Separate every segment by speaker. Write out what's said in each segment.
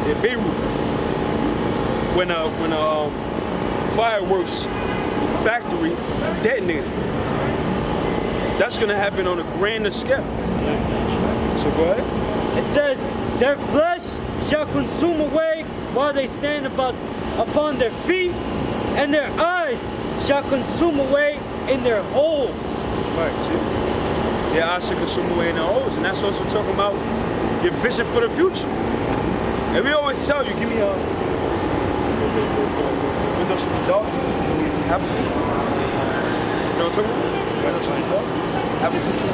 Speaker 1: in Beirut when a fireworks factory detonated. That's going to happen on a grander scale. So go ahead.
Speaker 2: It says, their flesh shall consume away while they stand upon their feet, and their eyes shall consume away in their holes.
Speaker 1: Right, see? Their eyes shall consume away in their holes. And that's also talking about your vision for the future. And we always tell you, give me a window should be dark. Have a future. You know what I'm talking about? Window should be dark. Have a future.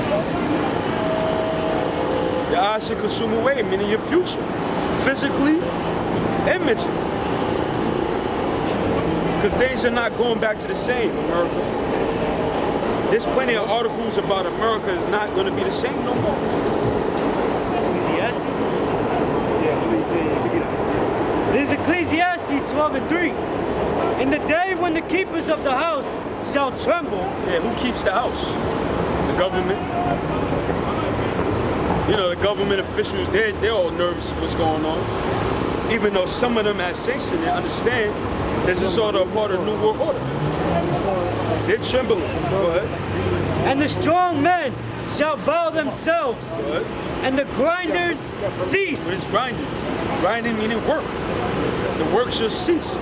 Speaker 1: Your eyes should consume away, meaning your future, physically and mentally. Because things are not going back to the same, America. There's plenty of articles about America is not going to be the same no more.
Speaker 2: Ecclesiastes?
Speaker 1: Yeah, let me get it.
Speaker 2: This is Ecclesiastes 12:3. In the day when the keepers of the house shall tremble.
Speaker 1: Yeah, who keeps the house? The government. You know, the government officials, they're all nervous what's going on. Even though some of them have sanctioned it, understand this is sort of a part of the New World Order. They're trembling. Go ahead.
Speaker 2: And the strong men shall bow themselves.
Speaker 1: Go ahead.
Speaker 2: And the grinders cease.
Speaker 1: What is grinding? Grinding meaning work. The work shall cease.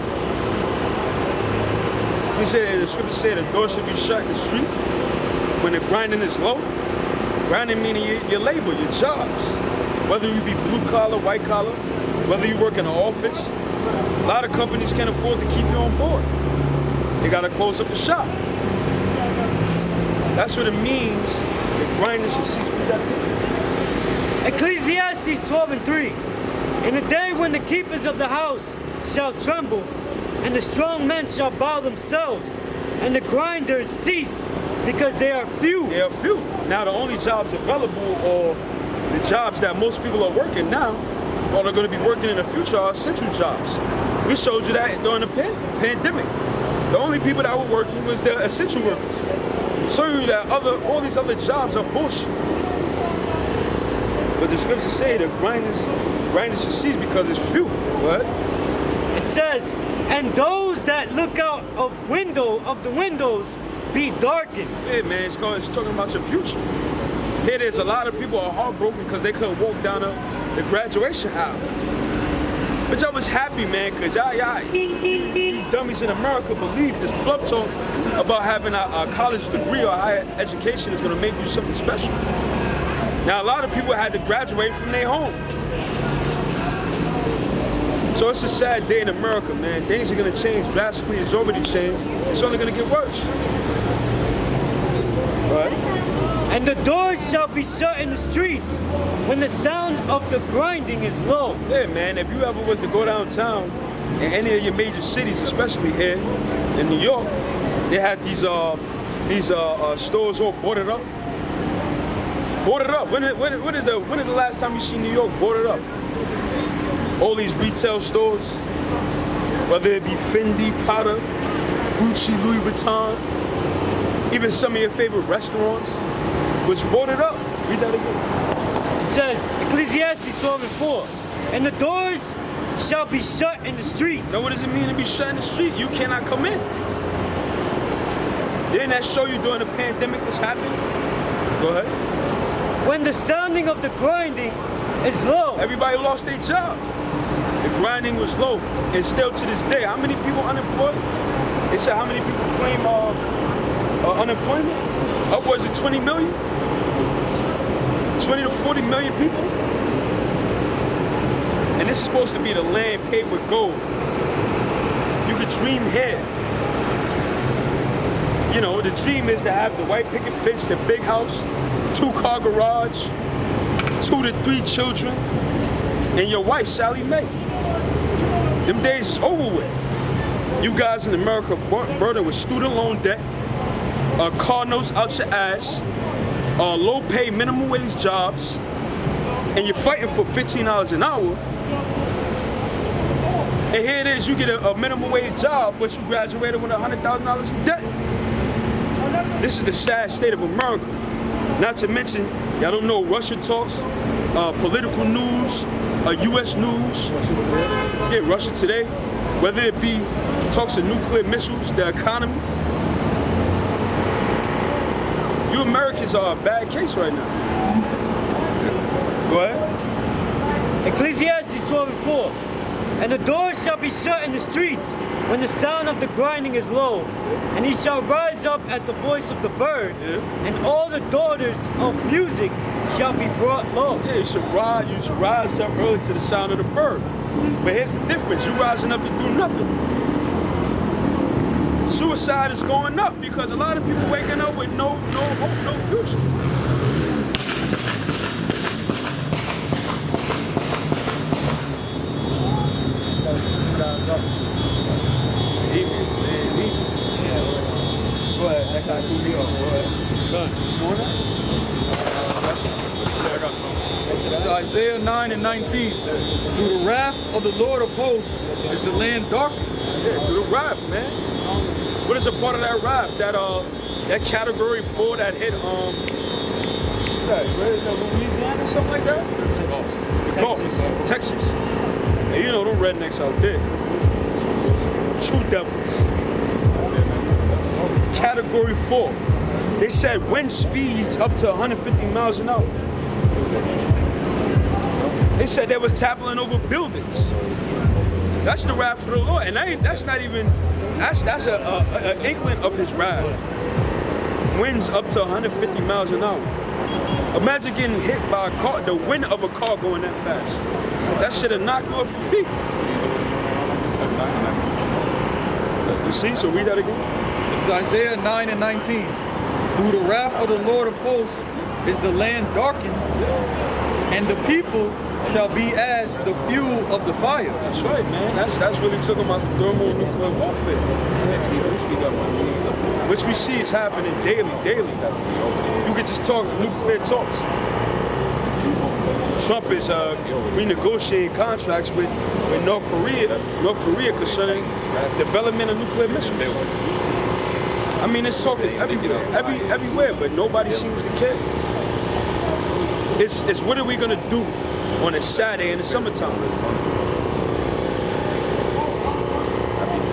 Speaker 1: You say the scripture said the door should be shut in the street when the grinding is low. Grinding meaning your labor, your jobs. Whether you be blue collar, white collar, whether you work in an office. A lot of companies can't afford to keep you on board. They gotta close up the shop. That's what it means. The grinding should cease.
Speaker 2: Ecclesiastes 12:3. In the day when the keepers of the house shall tremble, and the strong men shall bow themselves, and the grinders cease, because they are few.
Speaker 1: They are few. Now the only jobs available, or the jobs that most people are working now, or they're going to be working in the future, are essential jobs. We showed you that during the pandemic. The only people that were working was the essential workers. Show you that all these other jobs are bullshit. But the scriptures say the grinders should cease because it's few. What?
Speaker 2: It says, and those that look out of the windows be darkened.
Speaker 1: Yeah, man, it's talking about your future. Here, there's a lot of people are heartbroken because they couldn't walk down the graduation aisle. But y'all was happy, man, because you dummies in America believe this fluff talk about having a college degree or higher education is going to make you something special. Now, a lot of people had to graduate from their home. So it's a sad day in America, man. Things are going to change drastically. It's already changed. It's only going to get worse. Right?
Speaker 2: And the doors shall be shut in the streets when the sound of the grinding is low.
Speaker 1: Yeah, man, if you ever was to go downtown in any of your major cities, especially here in New York, they had these stores all boarded up. Boarded up. When is the last time you see New York boarded up? All these retail stores, whether it be Fendi, Prada, Gucci, Louis Vuitton, even some of your favorite restaurants, was boarded up. Read that again.
Speaker 2: It says, Ecclesiastes 12:4, and the doors shall be shut in the streets.
Speaker 1: Now what does it mean to be shut in the street? You cannot come in. Didn't that show you during the pandemic this happened? Go ahead.
Speaker 2: When the sounding of the grinding is low.
Speaker 1: Everybody lost their job. The grinding was low. And still to this day, how many people unemployed? They said how many people claim unemployment? Upwards of 20 million? 20 to 40 million people? And this is supposed to be the land paved with gold. You could dream here. You know, the dream is to have the white picket fence, the big house, 2-car garage, 2 to 3 children, and your wife, Sally Mae. Them days is over with. You guys in America burdened with student loan debt, car notes out your ass, low pay minimum wage jobs, and you're fighting for $15 an hour. And here it is, you get a minimum wage job, but you graduated with $100,000 in debt. This is the sad state of America. Not to mention, y'all don't know Russia talks. political news, U.S. news, yeah, Russia Today, whether it be talks of nuclear missiles, the economy. You Americans are a bad case right now. Go ahead.
Speaker 2: Ecclesiastes 12:4. And the doors shall be shut in the streets when the sound of the grinding is low. And he shall rise up at the voice of the bird. And all the daughters of music shall be brought low.
Speaker 1: Yeah, you should rise up early to the sound of the bird. But here's the difference. You're rising up to do nothing. Suicide is going up because a lot of people waking up with no hope, no future. Go ahead, that guy threw me off. Go ahead. Done. What's going on? I got some.
Speaker 3: It's Isaiah 9:19. Through the wrath of the Lord of hosts is the land darkened.
Speaker 1: Yeah, through the wrath, man. What is a part of that wrath? That category 4 that hit where is that, Louisiana or something like that?
Speaker 2: Texas.
Speaker 1: Texas. Hey, you know them rednecks out there. True devils. Category 4. They said wind speeds up to 150 miles an hour. They said they was toppling over buildings. That's the wrath of the Lord, and that's not even. That's an inkling of His wrath. Winds up to 150 miles an hour. Imagine getting hit by a car, the wind of a car going that fast. That should have knocked you off your feet. You see? So read that again.
Speaker 3: It's Isaiah 9:19. Through the wrath of the Lord of hosts is the land darkened, and the people shall be as the fuel of the fire.
Speaker 1: That's right, man. That's really talking about the thermonuclear warfare, which we see is happening daily. You could just talk nuclear talks. Trump is renegotiating contracts with North Korea concerning development of nuclear missiles. I mean, it's talking everywhere, but nobody seems to care. It's what are we gonna do on a Saturday in the summertime?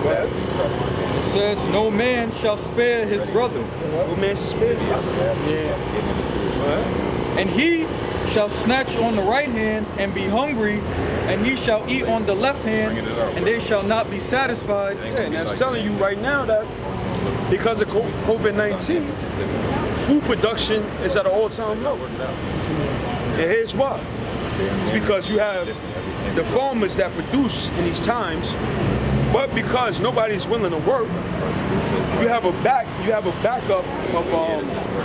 Speaker 3: It says, no man shall spare his brother.
Speaker 1: No man shall spare his brother.
Speaker 3: Yeah. And he shall snatch on the right hand and be hungry, and he shall eat on the left hand, and they shall not be satisfied.
Speaker 1: Yeah, and I was telling you right now that because of COVID-19, food production is at an all-time low. And here's why. It's because you have the farmers that produce in these times, but because nobody's willing to work, you have a backup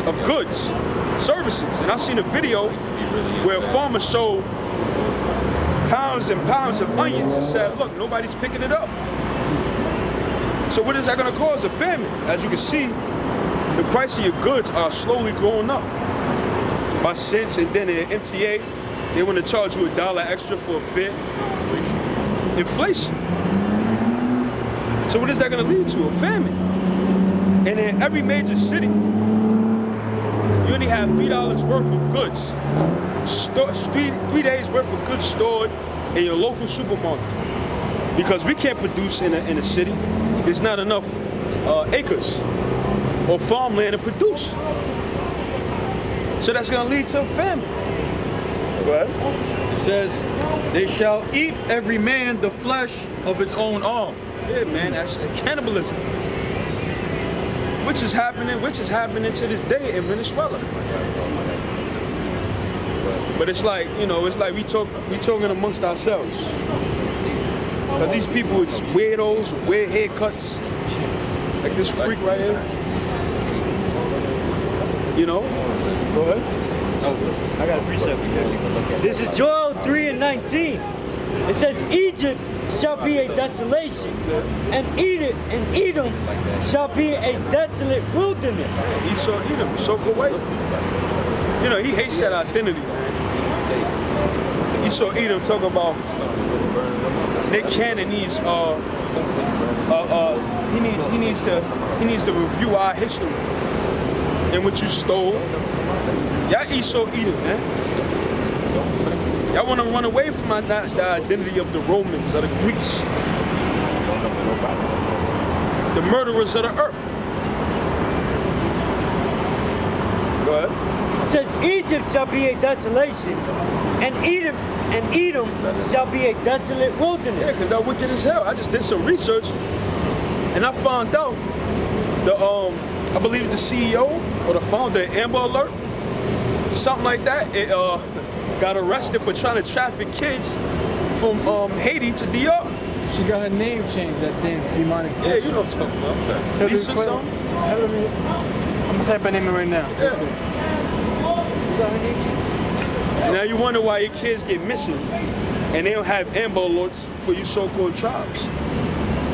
Speaker 1: of goods, services. And I seen a video where a farmer showed pounds and pounds of onions and said, look, nobody's picking it up. So what is that going to cause? A famine. As you can see, the price of your goods are slowly going up by cents, and then in MTA, they want to charge you $1 extra for a fare. Inflation. So what is that going to lead to? A famine. And in every major city, you only have $3 worth of goods, 3 days worth of goods stored in your local supermarket. Because we can't produce in a city. There's not enough acres or farmland to produce. So that's going to lead to a famine. Go ahead.
Speaker 3: It says, they shall eat every man the flesh of his own arm.
Speaker 1: Yeah, man, that's cannibalism. Which is happening to this day in Venezuela. But it's like, it's like we talking amongst ourselves. Because these people, it's weirdos, weird haircuts. Like this freak right here. Go ahead.
Speaker 2: I got a precept. This is Joel 3:19. It says, Egypt shall be a desolation, and Edom shall be a desolate wilderness.
Speaker 1: Esau, Edom, soak away. He hates that identity, man. Esau, Edom, talk about Nick Cannon needs he needs to review our history and what you stole. Y'all Esau, Edom, man. Y'all want to run away from the identity of the Romans or the Greeks, the murderers of the earth. Go ahead.
Speaker 2: It says, Egypt shall be a desolation, and Edom shall be a desolate
Speaker 1: Yeah,
Speaker 2: wilderness.
Speaker 1: because they're wicked as hell. I just did some research, and I found out I believe the CEO or the founder of Amber Alert, something like that, it got arrested for trying to traffic kids from Haiti to DR.
Speaker 4: She got her name changed, that damn demonic
Speaker 1: Yeah,
Speaker 4: bitch.
Speaker 1: you know what I'm talking about.
Speaker 4: Hillary
Speaker 1: Lisa
Speaker 4: Clinton.
Speaker 1: something?
Speaker 4: Hillary. I'm gonna type her name in right now.
Speaker 1: Yeah. Now you wonder why your kids get missing and they don't have Amber Alerts for you so-called tribes.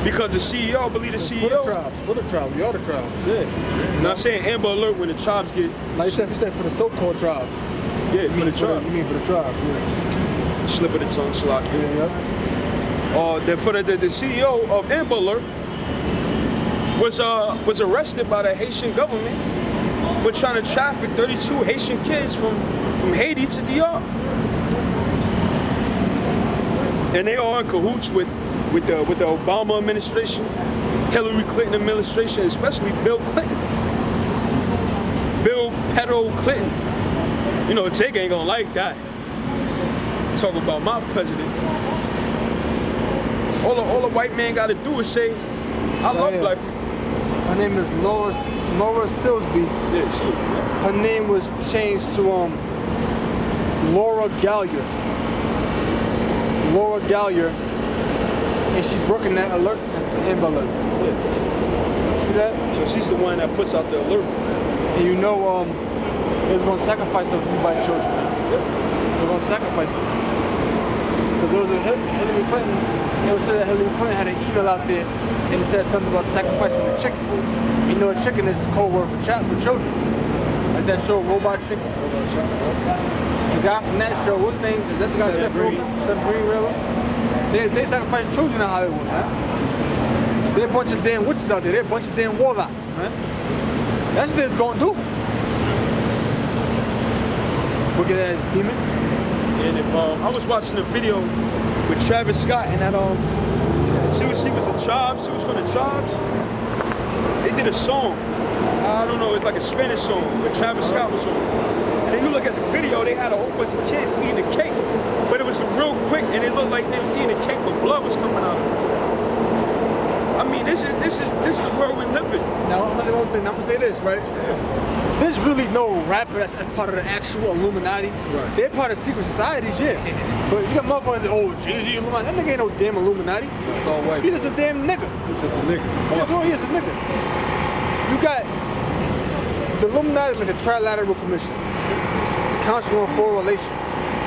Speaker 1: Because the CEO, I believe the CEO.
Speaker 4: For the tribes, we are the tribes.
Speaker 1: Yeah. Now I'm saying Amber Alert when the tribes get.
Speaker 4: Like you said for the so-called tribes.
Speaker 1: Yeah, for the tribes.
Speaker 4: You mean for the tribes, yeah.
Speaker 1: Slip of the tongue, Shalak.
Speaker 4: Yeah,
Speaker 1: The CEO of Amber Alert was arrested by the Haitian government for trying to traffic 32 Haitian kids from Haiti to DR. And they are in cahoots with the Obama administration, Hillary Clinton administration, especially Bill Clinton. Bill Pedo Clinton. You know, Jake ain't gonna like that. Talk about my president. All the white man gotta do is say, I love
Speaker 4: yeah.
Speaker 1: black people.
Speaker 4: Her name is Laura Silsby.
Speaker 1: Yeah, she,
Speaker 4: Her name was changed to Laura Gallier. Laura Gallier, and she's working that alert for Amber Alert. See that?
Speaker 1: so she's the one that puts out the alert.
Speaker 4: And you know, they're gonna sacrifice those Levi children. They're gonna sacrifice them. Because there was a Hillary Clinton. They would say that Hillary Clinton had an email out there, and it said something about sacrificing a chicken. You know, a chicken is code word for children. Like that show, Robot Chicken. The guy from that show, what's his name? Is that the guy? Seth Green, really? They sacrifice children in Hollywood, man. They're a bunch of damn witches out there. They're a bunch of damn warlocks, man. That's what they're gonna do. Wicked ass demon.
Speaker 1: And if I was watching a video with Travis Scott and that she was a tribe, she was from the tribes. They did a song. I don't know, it's like a Spanish song, but Travis Scott was on. And then you look at the video, they had a whole bunch of kids eating the cake, but it was real quick, and it looked like they were eating a cake, but blood was coming out. I mean, this is the world we live in.
Speaker 4: Now, I'm gonna say this, right? There's really no rapper that's part of the actual Illuminati.
Speaker 1: Right.
Speaker 4: They're part of secret societies, yeah. But you got motherfuckers that, Jay-Z Illuminati. That nigga ain't no damn Illuminati.
Speaker 1: It's all white.
Speaker 4: He's just a damn nigga.
Speaker 1: He's just a nigga.
Speaker 4: That's all he is, a nigga. You got the Illuminati is like a trilateral commission. The Council on Foreign Relations,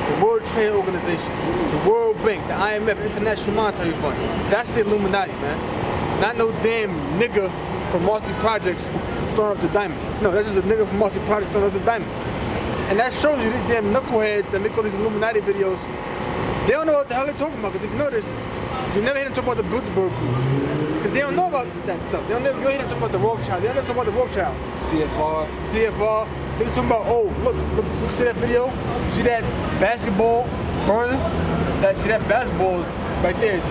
Speaker 4: the World Trade Organization, the World Bank, the IMF, International Monetary Fund. That's the Illuminati, man. Not no damn nigga from Marcy Projects throwing up the diamond. No, that's just a nigga from Marcy Projects throwing up the diamond. And that shows you these damn knuckleheads that make all these Illuminati videos. They don't know what the hell they're talking about, because if you notice, you never hear them talk about the Bilderberg Group. Because they don't know about that stuff. You don't hear them talk about the Rothschild. They don't talk about the Rothschild.
Speaker 3: CFR.
Speaker 4: They just talking about, look, see that video? See that basketball burning? See that basketball right there.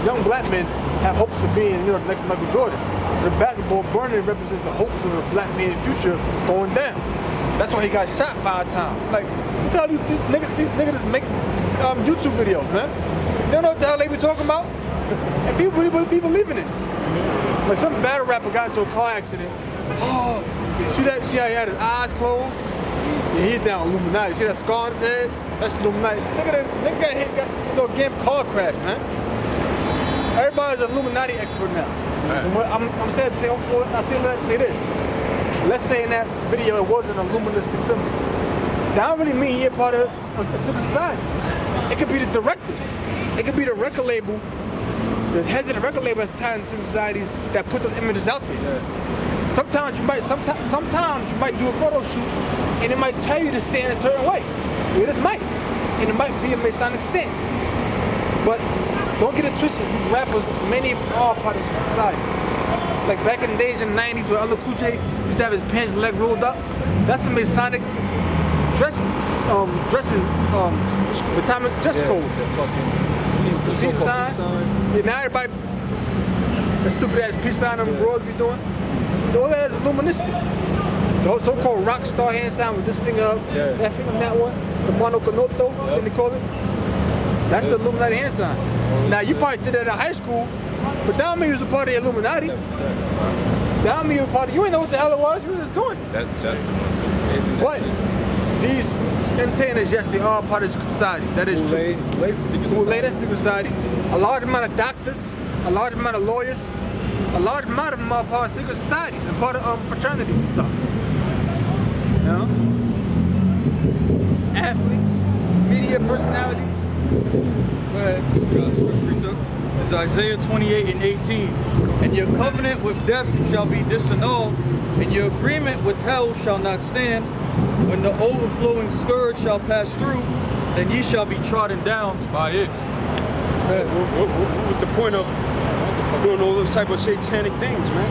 Speaker 4: Young black men have hopes of being, the next Michael Jordan. So the basketball burning represents the hopes of a black man's future going down. That's why he got shot 5 times. Like, what the hell these niggas just make YouTube videos, man? They don't know what the hell they be talking about. And people really be believing this. Like some battle rapper got into a car accident. See how he had his eyes closed? Yeah, he's down Illuminati. See that scar on his head? That's Illuminati. Nigga got hit, got a damn car crash, man. Everybody's an Illuminati expert now. And what I'm saying to say, let's say this. Let's say in that video it wasn't a luministic symbol. That don't really mean he a part of a civil society. It could be the directors. It could be the record label, the heads of the record label at the time in civil societies that put those images out there. Yeah. Sometimes you might do a photo shoot and it might tell you to stand a certain way. It just might. And it might be a Masonic stance. But don't get it twisted. These rappers, many of them are part of society. Like back in the days in the 90s where LL Cool J used to have his pants leg rolled up. That's a Masonic dress dressing retirement dress code. Peace sign. Yeah, now everybody, that stupid ass peace sign them bros be doing. All that is illuministic. The so-called rock star hand sign with this finger up, that finger on that one, the monoconoto, what they call it. That's the Illuminati hand sign. Now you probably did that in high school, but that don't mean you was a part of the Illuminati. That don't mean you were part of. You ain't know what the hell it was. You were just doing it.
Speaker 1: That's the one too.
Speaker 4: But these entertainers, yes, they are part of secret society. That is true. Who lay that secret society? A large amount of doctors, a large amount of lawyers, a large amount of them are part of secret societies and part of fraternities and stuff. You know? Athletes, media personalities. Go ahead.
Speaker 3: It's Isaiah 28 and 18. And your covenant with death shall be disannulled, and your agreement with hell shall not stand. When the overflowing scourge shall pass through, then ye shall be trodden down by it.
Speaker 1: What was the point of doing all those type of satanic things, man?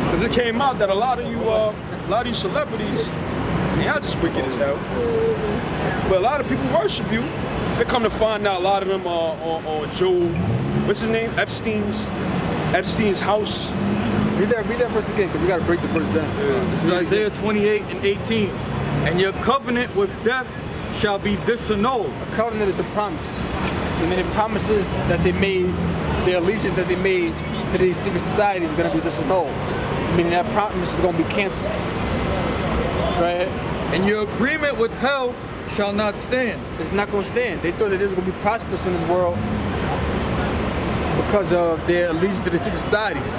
Speaker 1: Because it came out that a lot of you celebrities, they are just wicked as hell. But a lot of people worship you. They come to find out a lot of them are on Joe, what's his name? Epstein's house.
Speaker 4: Read that verse again, because we got to break the verse down.
Speaker 3: This is Isaiah 28 and 18. And your covenant with death shall be disannulled.
Speaker 4: A covenant is the promise. And then the promises that they made, the allegiance that they made to these secret societies is going to be disannulled. Meaning that promise is going to be canceled. Right?
Speaker 3: And your agreement with hell shall not stand.
Speaker 4: It's not going to stand. They thought that they was going to be prosperous in this world because of their allegiance to the secret societies.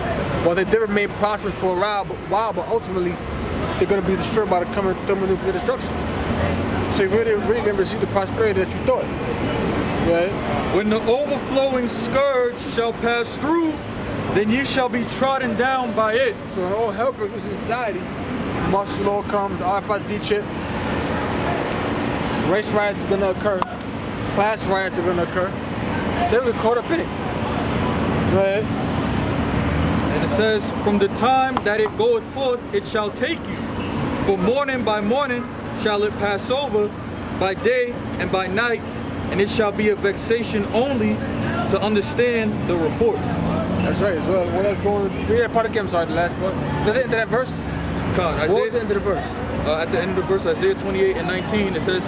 Speaker 4: Well, they never made prosperous for a while, but ultimately they're going to be destroyed by the coming thermonuclear destruction. So you really didn't receive the prosperity that you thought. Right?
Speaker 3: When the overflowing scourge shall pass through, then ye shall be trodden down by it.
Speaker 4: So when all hell breaks loose in society, martial law comes, the RFID chip, race riots are going to occur, class riots are going to occur. They will get caught up in it. Right?
Speaker 3: And it says, from the time that it goeth forth, it shall take you. For morning by morning shall it pass over, by day and by night, and it shall be a vexation only to understand the report.
Speaker 4: That's right. So let's go on. Read that part again. I'm sorry, the last part. Is that the end of that verse? What was the end of the verse?
Speaker 3: At the end of the verse, Isaiah 28 and 19, it says,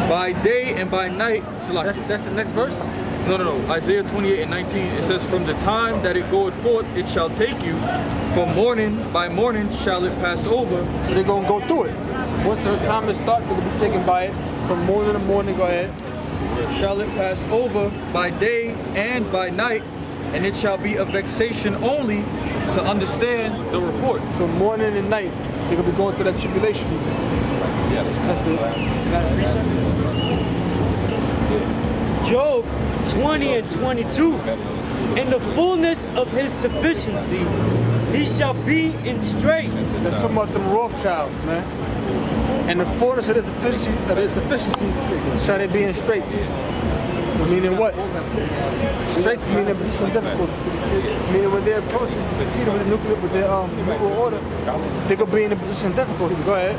Speaker 3: by day and by night.
Speaker 4: That's the next verse?
Speaker 3: No. Isaiah 28 and 19, it says, from the time that it goeth forth, it shall take you. From morning by morning shall it pass over.
Speaker 4: So they're going to go through it. Once the time it starts, they're going to be taken by it. From morning to morning, go ahead.
Speaker 3: Shall it pass over by day and by night, and it shall be a vexation only to understand the report.
Speaker 4: So morning and night, they're going to be going through that tribulation.
Speaker 1: Yeah,
Speaker 4: that's it.
Speaker 2: Job 20 and 22. In the fullness of his sufficiency, he shall be in straits.
Speaker 4: That's talking about them Rothschilds, man. And the fullness of his sufficiency shall they be in straits. Meaning what? Straits meaning some difficulty. Meaning when they're approaching, proceeding with the nuclear order, they could be in a position of difficulty. Go ahead.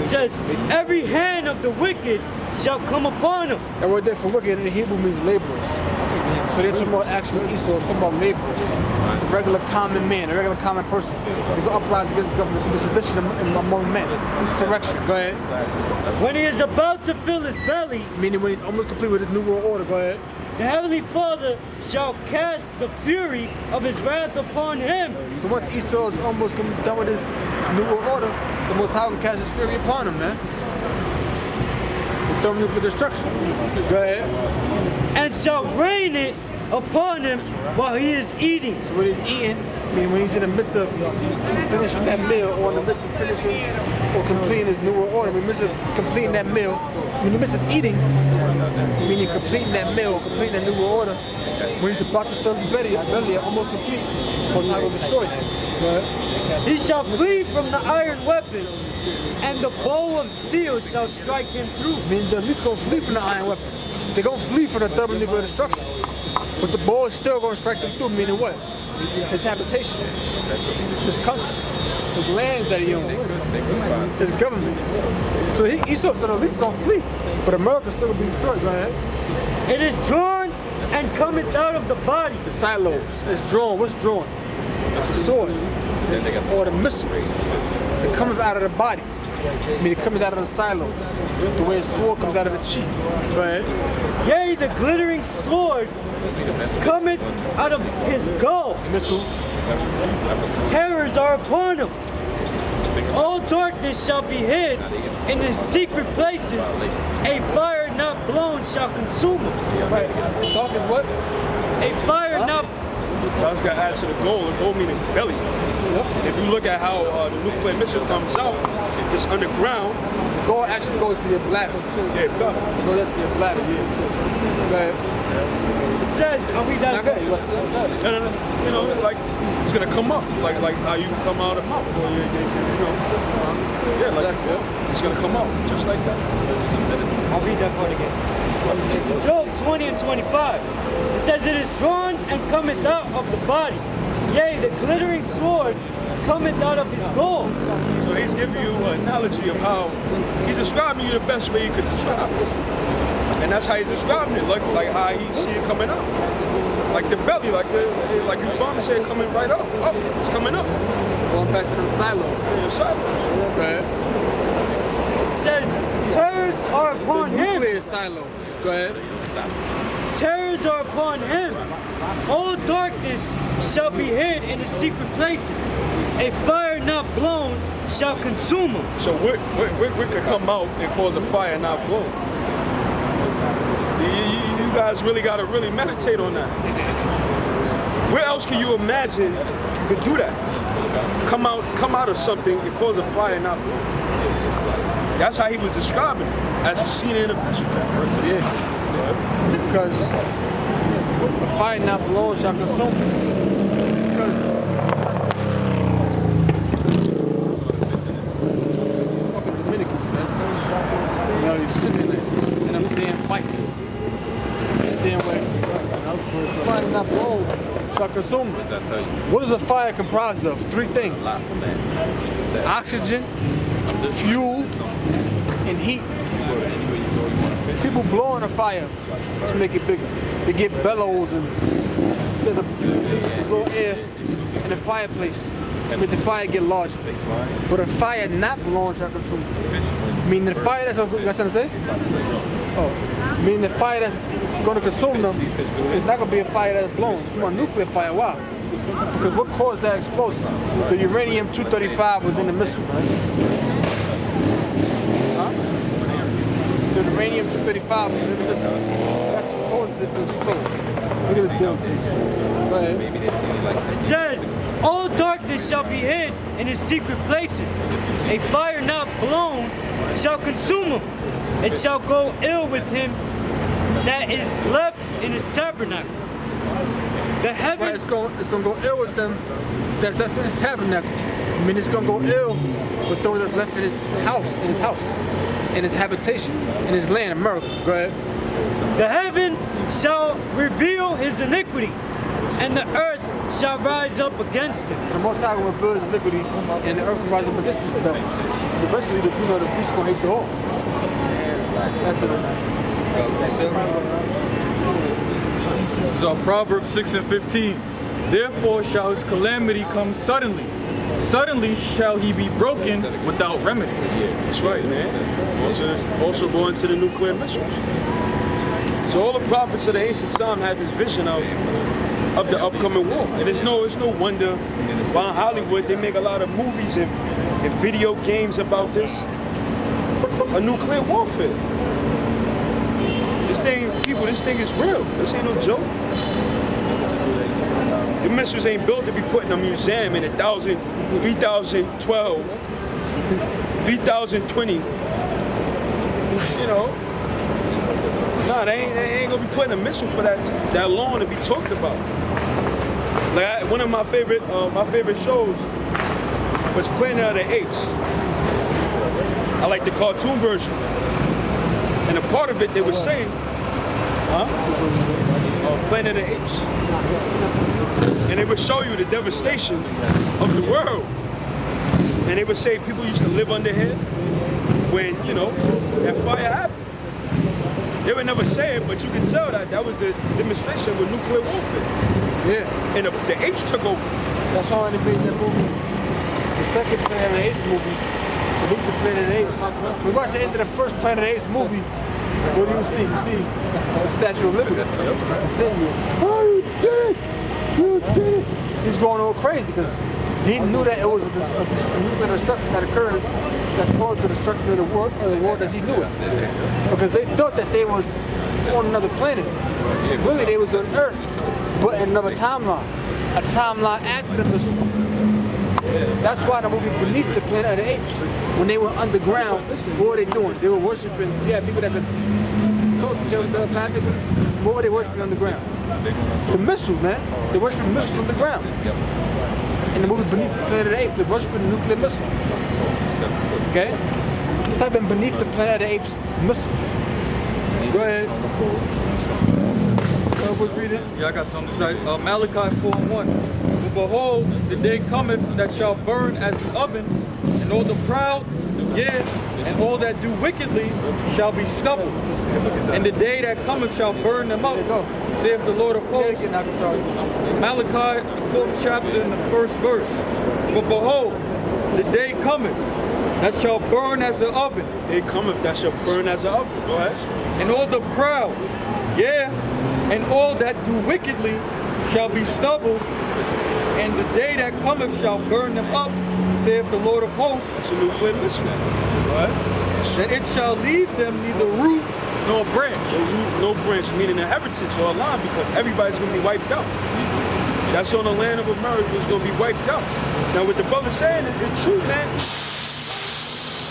Speaker 2: It says, every hand of the wicked shall come upon him.
Speaker 4: That word there for wicked in the Hebrew means laborers. So they're talking about actual Esau, talking about laborers. The regular common man, the regular common person. They go uprise against the government, the sedition among men. Insurrection. Go ahead.
Speaker 2: When he is about to fill his belly,
Speaker 4: meaning when he's almost complete with his new world order. Go ahead.
Speaker 2: The Heavenly Father shall cast the fury of his wrath upon him.
Speaker 4: So once Esau is almost done with his new world order, the Most High can cast his fury upon him, man. The thermonuclear destruction. Go ahead.
Speaker 2: And shall rain it upon him while he is eating.
Speaker 4: So when he's eating, meaning when he's in the midst of finishing that meal, or in the midst of finishing or completing his new world order, in the midst of completing that meal, in the midst of eating, meaning completing that meal, completing that new world order, when he's about to fill his belly almost complete, Most High will destroy him.
Speaker 2: He shall flee from the iron weapon, and the bow of steel shall strike him through.
Speaker 4: Meaning they're at least going to flee from the iron weapon. They're going to flee from the thermonuclear destruction. But the bow is still going to strike them through, meaning what? His habitation, his country. It's land that he owns. It's government. So Esau's at least gonna flee, but America's still gonna be destroyed. Go ahead.
Speaker 2: It is drawn and cometh out of the body.
Speaker 4: The silos. It's drawn. What's drawn? The sword or the missile. It comes out of the body. I mean, it comes out of the silo. The way a sword comes out of its sheath. Go ahead.
Speaker 2: Yea, the glittering sword cometh out of his gall.
Speaker 4: Missiles.
Speaker 2: Terrors are upon him. All darkness shall be hid in his secret places. A fire not blown shall consume him.
Speaker 4: Right. Dark is what?
Speaker 2: A fire not.
Speaker 1: I was gonna add to the goal. The goal meaning belly. And if you look at how the nuclear missile comes out, it's underground.
Speaker 4: Goal actually goes to your bladder.
Speaker 1: Yeah, it does.
Speaker 4: It goes up to your bladder. Yeah. Go ahead.
Speaker 2: It says, are we done?
Speaker 4: Okay.
Speaker 1: No. You know, like it's gonna come up, like how you come out of mouth, or you know, yeah, like it's gonna come out just like that.
Speaker 2: I'll read that part again. This is Job 20 and 25. It says, it is drawn and cometh out of the body. Yea, the glittering sword cometh out of his gall.
Speaker 1: So he's giving you an analogy of how he's describing you the best way he could describe it. And that's how he's describing it, like how he see it coming out. Like the belly, like you probably said, coming right up. Up, it's coming up.
Speaker 4: Going back to the silos.
Speaker 1: Yeah, the silos.
Speaker 4: Right.
Speaker 2: It says, terrors are upon him.
Speaker 4: Nuclear silos. Go ahead.
Speaker 2: Terrors are upon him. All darkness shall be hid in his secret places. A fire not blown shall consume him.
Speaker 1: So what could come out and cause a fire not blown? See, you guys really got to really meditate on that. Where else can you imagine you could do that? Come out of something and cause a fire not blown. That's how he was describing it, as he's seen it in a vision.
Speaker 4: Yeah. Because a fire not blown shall consume. Because fucking Dominicans, man. You know, he's sitting there in them damn bikes. That damn way. Fire not blown shall consume. What is a fire comprised of? Three things. Oxygen, fuel, and heat. People blowing a fire to make it bigger. They get bellows and there's a little air in the fireplace to make the fire get larger. But a fire not blown shall consume. Meaning the fire that's what I'm saying? Oh. Meaning the fire that's gonna consume them is not gonna be a fire that's blown. It's a nuclear fire. Why? Because what caused that explosion? The uranium-235 within the missile, right? The uranium-235 was in the missile. That's what causes it to explode. Look at this dude. Go ahead.
Speaker 2: It says, all darkness shall be hid in his secret places. A fire not blown shall consume him. It shall go ill with him that is left in his tabernacle. The heaven...
Speaker 4: Right, it's gonna go ill with them that's left in his tabernacle. I mean, it's gonna go ill with those that's left in his house, in his habitation, in his land, America. Go ahead.
Speaker 2: The heaven shall reveal his iniquity, and the earth shall rise up against him.
Speaker 4: The Most High will reveal his iniquity, and the earth will rise up against them. Eventually, the beast gonna hate the whole. That's it.
Speaker 3: So Proverbs 6 and 15. Therefore shall his calamity come suddenly. Suddenly shall he be broken without remedy.
Speaker 1: That's right, man. Also going to the nuclear missiles. So all the prophets of the ancient time had this vision of the upcoming war. And it's no wonder why in Hollywood they make a lot of movies and video games about this. A nuclear warfare. This thing is real. This ain't no joke. The missiles ain't built to be put in a museum in 3012, 3020. You know, nah, they ain't gonna be putting a missile for that long to be talked about. Like one of my favorite shows was Planet of the Apes. I like the cartoon version, and a part of it they were saying, Planet of the Apes. And it would show you the devastation of the world. And they would say people used to live under here when, you know, that fire happened. They would never say it, but you can tell that that was the demonstration with nuclear warfare.
Speaker 4: Yeah.
Speaker 1: And the apes took over.
Speaker 4: That's why they made that movie. The second Planet of the Apes movie. The movie The Planet of the Apes. When you watch the end of the first Planet of the Apes movie, what do you see? You see the Statue of Liberty. It's saying, oh, you did it! You did it! He's going all crazy because he knew that it was a nuclear destruction that occurred that caused the destruction of the world as he knew it. Because they thought that they was on another planet. Really, they was on Earth, but in another timeline. A timeline after the missile. That's why the movie Beneath the Planet of the Apes, when they were underground, what were they doing? They were worshiping, people that could talk to each other telepathic. What were they worshiping underground? The missile, man. They worshiping missiles underground. In the movie Beneath the Planet of the Apes, they're worshiping the nuclear missile. Okay? Let's type in Beneath the Planet of the Apes missile. Go ahead. Was reading.
Speaker 3: Yeah, I got something to say. Malachi 4:1. For behold, the day cometh that shall burn as an oven, and all the proud, yea, and all that do wickedly shall be stubble. And the day that cometh shall burn them up, saith the Lord of hosts. Malachi, the 4th chapter, in the 1st verse. For behold, the day cometh that shall burn as an oven.
Speaker 1: They cometh that shall burn as an oven. Go ahead.
Speaker 3: And all the proud, yeah, and all that do wickedly shall be stubble, and the day that cometh shall burn them up, saith the Lord of hosts.
Speaker 1: That's a nuclear missile. Right?
Speaker 3: That it shall leave them neither root nor branch.
Speaker 1: No root, no branch, meaning a heritage or a line, because everybody's going to be wiped out. That's on the land of America is going to be wiped out. Now, what the brother saying is true, man.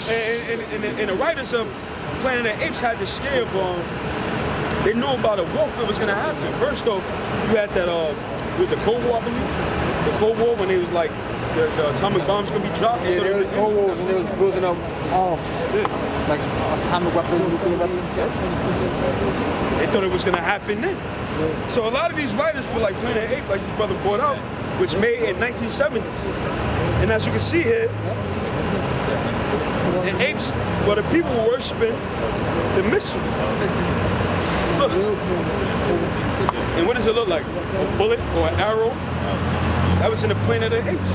Speaker 1: And the writers of Planet of the Apes had the scare of they knew about a warfare was gonna happen. First off, you had that with the Cold War, I believe. The Cold War when they was like the atomic bombs gonna be dropped.
Speaker 4: Yeah, there was Cold War when they was building up like atomic weapons, nuclear weapons.
Speaker 1: They thought it was gonna happen then. So a lot of these writers for like Planet of the Apes, like this brother brought out, was made in 1970s. And as you can see here, the apes, well, the people were worshiping the missile. Look. And what does it look like? A bullet or an arrow? That was in the Planet of the Apes.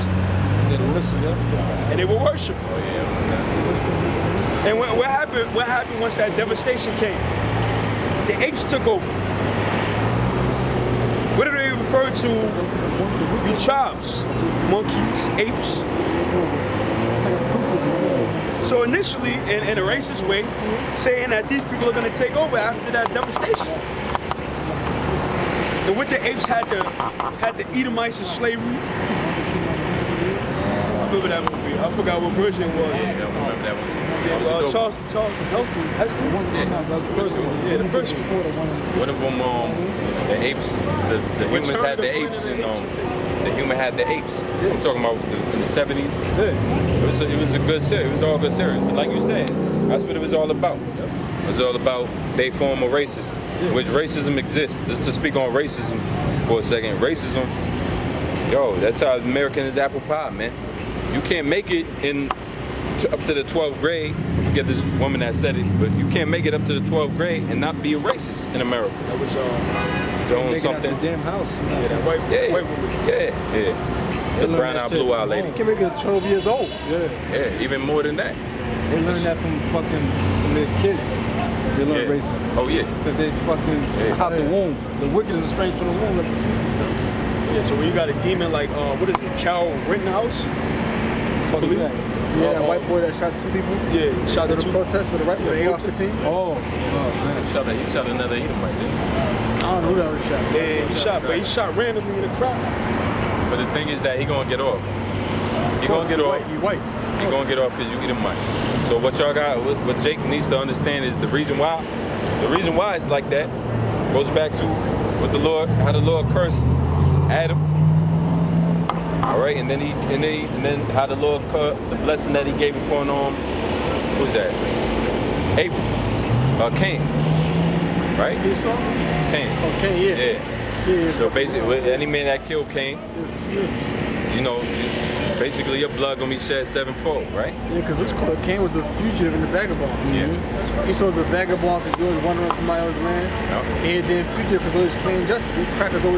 Speaker 1: And they were worshiping. And what happened once that devastation came? The apes took over. What do they refer to the tribes? Monkeys, apes. So initially, in a racist way, saying that these people are going to take over after that devastation. And what the apes had the Edomites in slavery. Remember that movie? I forgot what version it was.
Speaker 5: Yeah, I remember that one.
Speaker 1: Charles Heston? Yeah, the first one.
Speaker 5: One of them, the apes, the humans had the apes, and the human had the apes. I'm talking about in the 70s.
Speaker 1: Yeah.
Speaker 5: It was a good series. It was all good series. But like you said, that's what it was all about. It was all about their form of racism, which racism exists. Just to speak on racism for a second, racism, yo, that's how American is apple pie, man. You can't make it up to the 12th grade. I forget this woman that said it, but you can't make it up to the 12th grade and not be a racist in America.
Speaker 1: That was
Speaker 5: doing something.
Speaker 3: Damn house.
Speaker 1: Yeah, that white woman.
Speaker 5: Yeah. The brown-eyed, blue-eyed lady.
Speaker 4: You can make it at 12 years old.
Speaker 5: Yeah, even more than that.
Speaker 3: They learn that from their kids. They learn racism.
Speaker 5: Oh yeah.
Speaker 3: Since they out the womb. The wicked is straight from the womb.
Speaker 1: Yeah, so when you got a demon like, what is it, Cal Rittenhouse?
Speaker 3: Fuck is that?
Speaker 4: Yeah, that white boy that shot 2 people.
Speaker 1: Yeah, he shot
Speaker 4: the
Speaker 1: the 2
Speaker 4: protest with the AR-15.
Speaker 3: Oh man.
Speaker 5: He shot another Edomite, didn't he?
Speaker 4: I don't know who that was shot.
Speaker 1: Yeah, he shot randomly in the crowd.
Speaker 5: But the thing is that he gonna get off. He gonna get off.
Speaker 1: He white.
Speaker 5: He gonna get off because you Edomite. So what y'all got, what Jake needs to understand is the reason why it's like that goes back to what how the Lord cursed Adam. All right, and then how the Lord the blessing that He gave upon who's that? Abel, Cain, right? Cain.
Speaker 4: Oh, Cain, yeah.
Speaker 5: So basically, any man that killed Cain, Basically, your blood gonna be shed sevenfold, right?
Speaker 4: Yeah, because what's called Cain was a fugitive and a vagabond.
Speaker 5: Yeah.
Speaker 4: Esau was a vagabond because he was wandering on somebody else's land.
Speaker 5: Yep.
Speaker 4: And then fugitive because of his plain justice. These crackers always